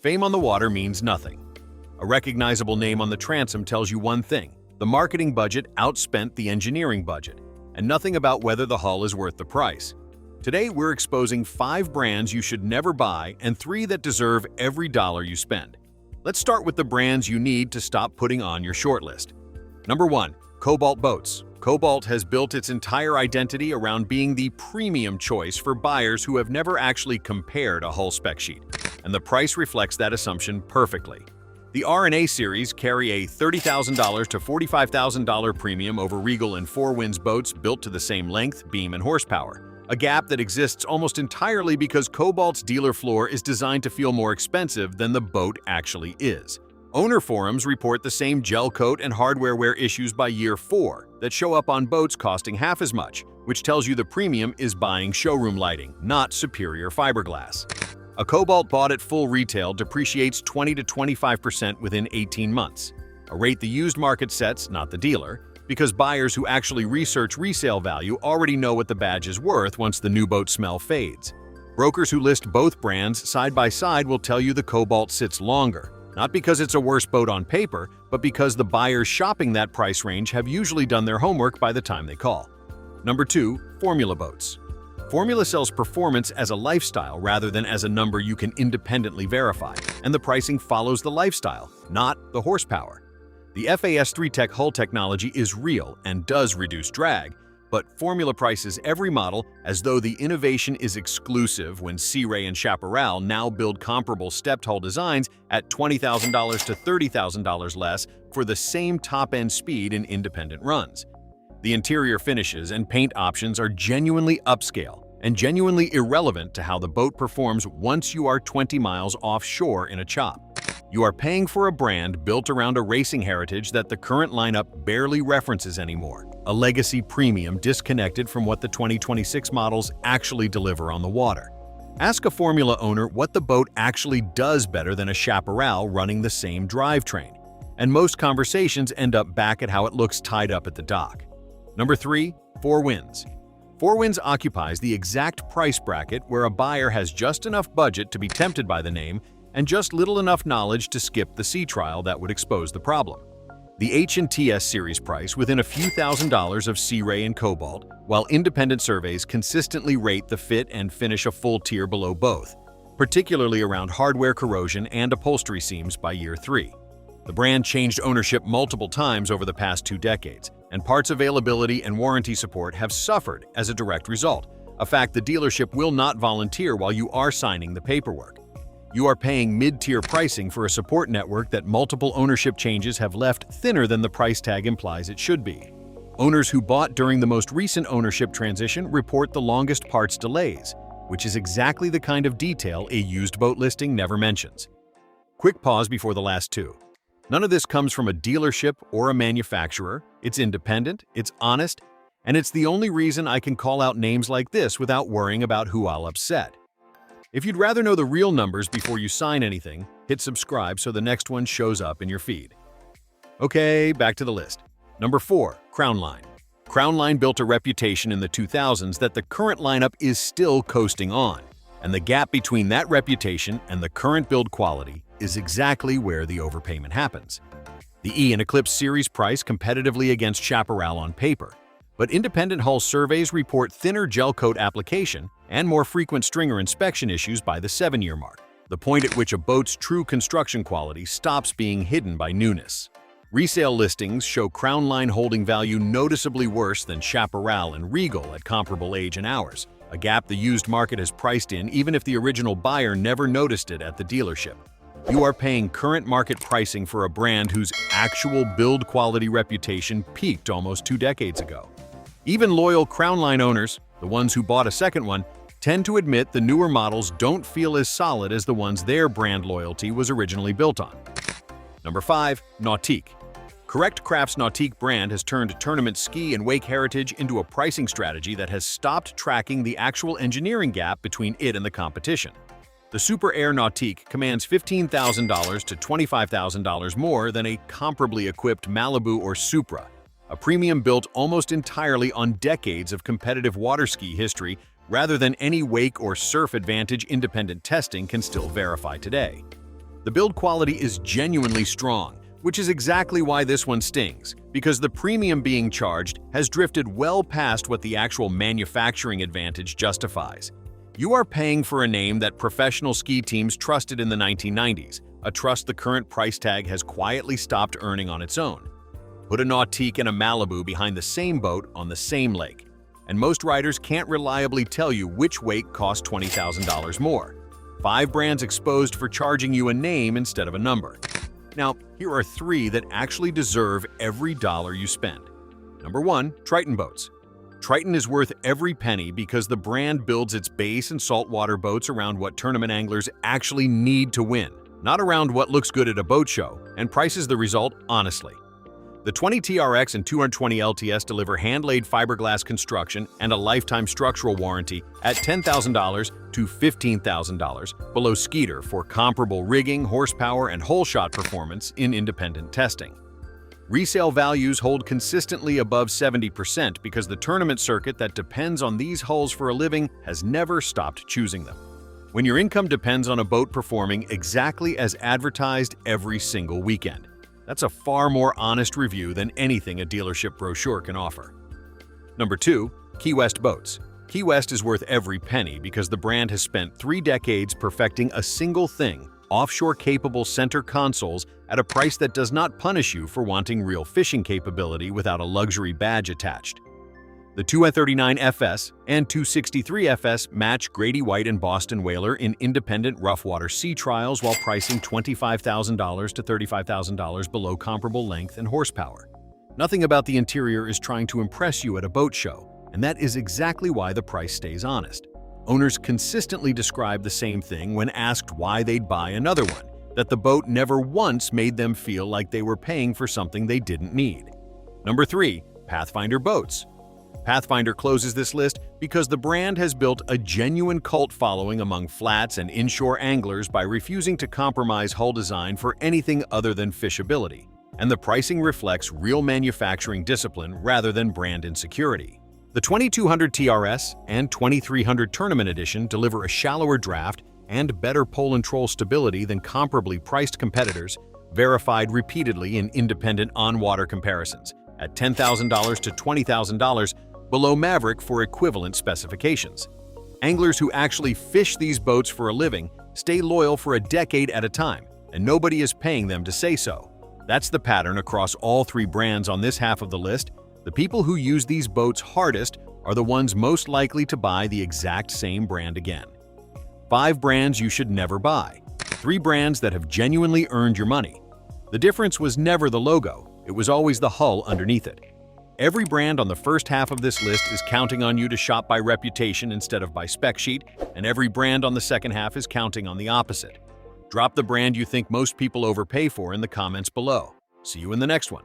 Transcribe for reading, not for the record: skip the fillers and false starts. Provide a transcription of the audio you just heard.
Fame on the water means nothing. A recognizable name on the transom tells you one thing: the marketing budget outspent the engineering budget, and nothing about whether the hull is worth the price. Today, we're exposing 5 brands you should never buy and 3 that deserve every dollar you spend. Let's start with the brands you need to stop putting on your shortlist. Number 1. Cobalt Boats. Cobalt has built its entire identity around being the premium choice for buyers who have never actually compared a hull spec sheet, and the price reflects that assumption perfectly. The R&A series carry a $30,000 to $45,000 premium over Regal and Four Winds boats built to the same length, beam, and horsepower, a gap that exists almost entirely because Cobalt's dealer floor is designed to feel more expensive than the boat actually is. Owner forums report the same gel coat and hardware wear issues by year 4 that show up on boats costing half as much, which tells you the premium is buying showroom lighting, not superior fiberglass. A Cobalt bought at full retail depreciates 20 to 25% within 18 months, a rate the used market sets, not the dealer, because buyers who actually research resale value already know what the badge is worth once the new boat smell fades. Brokers who list both brands side by side will tell you the Cobalt sits longer, not because it's a worse boat on paper, but because the buyers shopping that price range have usually done their homework by the time they call. Number 2. Formula Boats. Formula sells performance as a lifestyle rather than as a number you can independently verify, and the pricing follows the lifestyle, not the horsepower. The FAS 3-Tech hull technology is real and does reduce drag, but Formula prices every model as though the innovation is exclusive when Sea Ray and Chaparral now build comparable stepped hull designs at $20,000 to $30,000 less for the same top-end speed in independent runs. The interior finishes and paint options are genuinely upscale and genuinely irrelevant to how the boat performs once you are 20 miles offshore in a chop. You are paying for a brand built around a racing heritage that the current lineup barely references anymore, a legacy premium disconnected from what the 2026 models actually deliver on the water. Ask a Formula owner what the boat actually does better than a Chaparral running the same drivetrain, and most conversations end up back at how it looks tied up at the dock. Number 3. Four Winds. Four Winds occupies the exact price bracket where a buyer has just enough budget to be tempted by the name and just little enough knowledge to skip the sea trial that would expose the problem. The H&TS series price within a few $1,000s of Sea Ray and Cobalt, while independent surveys consistently rate the fit and finish a full tier below both, particularly around hardware corrosion and upholstery seams by year 3. The brand changed ownership multiple times over the past 2 decades, and parts availability and warranty support have suffered as a direct result, a fact the dealership will not volunteer while you are signing the paperwork. You are paying mid-tier pricing for a support network that multiple ownership changes have left thinner than the price tag implies it should be. Owners who bought during the most recent ownership transition report the longest parts delays, which is exactly the kind of detail a used boat listing never mentions. Quick pause before the last 2. None of this comes from a dealership or a manufacturer. It's independent, it's honest, and it's the only reason I can call out names like this without worrying about who I'll upset. If you'd rather know the real numbers before you sign anything, hit subscribe so the next one shows up in your feed. Okay, back to the list. Number 4. Crownline. Crownline built a reputation in the 2000s that the current lineup is still coasting on, and the gap between that reputation and the current build quality is exactly where the overpayment happens. The E and Eclipse series price competitively against Chaparral on paper, but independent hull surveys report thinner gel coat application and more frequent stringer inspection issues by the 7-year mark, the point at which a boat's true construction quality stops being hidden by newness. Resale listings show Crownline holding value noticeably worse than Chaparral and Regal at comparable age and hours, a gap the used market has priced in even if the original buyer never noticed it at the dealership. You are paying current market pricing for a brand whose actual build quality reputation peaked almost 2 decades ago. Even loyal Crownline owners, the ones who bought a second one, tend to admit the newer models don't feel as solid as the ones their brand loyalty was originally built on. Number 5. Nautique. Correct Craft's Nautique brand has turned tournament ski and wake heritage into a pricing strategy that has stopped tracking the actual engineering gap between it and the competition. The Super Air Nautique commands $15,000 to $25,000 more than a comparably equipped Malibu or Supra, a premium built almost entirely on decades of competitive water ski history rather than any wake or surf advantage independent testing can still verify today. The build quality is genuinely strong, which is exactly why this one stings, because the premium being charged has drifted well past what the actual manufacturing advantage justifies. You are paying for a name that professional ski teams trusted in the 1990s, a trust the current price tag has quietly stopped earning on its own. Put a Nautique and a Malibu behind the same boat on the same lake, and most riders can't reliably tell you which wake cost $20,000 more. 5 brands exposed for charging you a name instead of a number. Now, here are 3 that actually deserve every dollar you spend. Number 1, Triton Boats. Triton is worth every penny because the brand builds its base and saltwater boats around what tournament anglers actually need to win, not around what looks good at a boat show, and prices the result honestly. The 20 TRX and 220 LTS deliver hand-laid fiberglass construction and a lifetime structural warranty at $10,000 to $15,000 below Skeeter for comparable rigging, horsepower, and hole shot performance in independent testing. Resale values hold consistently above 70% because the tournament circuit that depends on these hulls for a living has never stopped choosing them. When your income depends on a boat performing exactly as advertised every single weekend, that's a far more honest review than anything a dealership brochure can offer. Number 2, Key West Boats. Key West is worth every penny because the brand has spent 3 decades perfecting a single thing, offshore-capable center consoles at a price that does not punish you for wanting real fishing capability without a luxury badge attached. The 239 FS and 263 FS match Grady White and Boston Whaler in independent rough-water sea trials while pricing $25,000 to $35,000 below comparable length and horsepower. Nothing about the interior is trying to impress you at a boat show, and that is exactly why the price stays honest. Owners consistently describe the same thing when asked why they'd buy another one, that the boat never once made them feel like they were paying for something they didn't need. Number 3, Pathfinder Boats. Pathfinder closes this list because the brand has built a genuine cult following among flats and inshore anglers by refusing to compromise hull design for anything other than fishability, and the pricing reflects real manufacturing discipline rather than brand insecurity. The 2200 TRS and 2300 Tournament Edition deliver a shallower draft and better pole and troll stability than comparably priced competitors, verified repeatedly in independent on-water comparisons, at $10,000 to $20,000 below Maverick for equivalent specifications. Anglers who actually fish these boats for a living stay loyal for a decade at a time, and nobody is paying them to say so. That's the pattern across all 3 brands on this half of the list. The people who use these boats hardest are the ones most likely to buy the exact same brand again. 5 brands you should never buy. 3 brands that have genuinely earned your money. The difference was never the logo, it was always the hull underneath it. Every brand on the first half of this list is counting on you to shop by reputation instead of by spec sheet, and every brand on the second half is counting on the opposite. Drop the brand you think most people overpay for in the comments below. See you in the next one.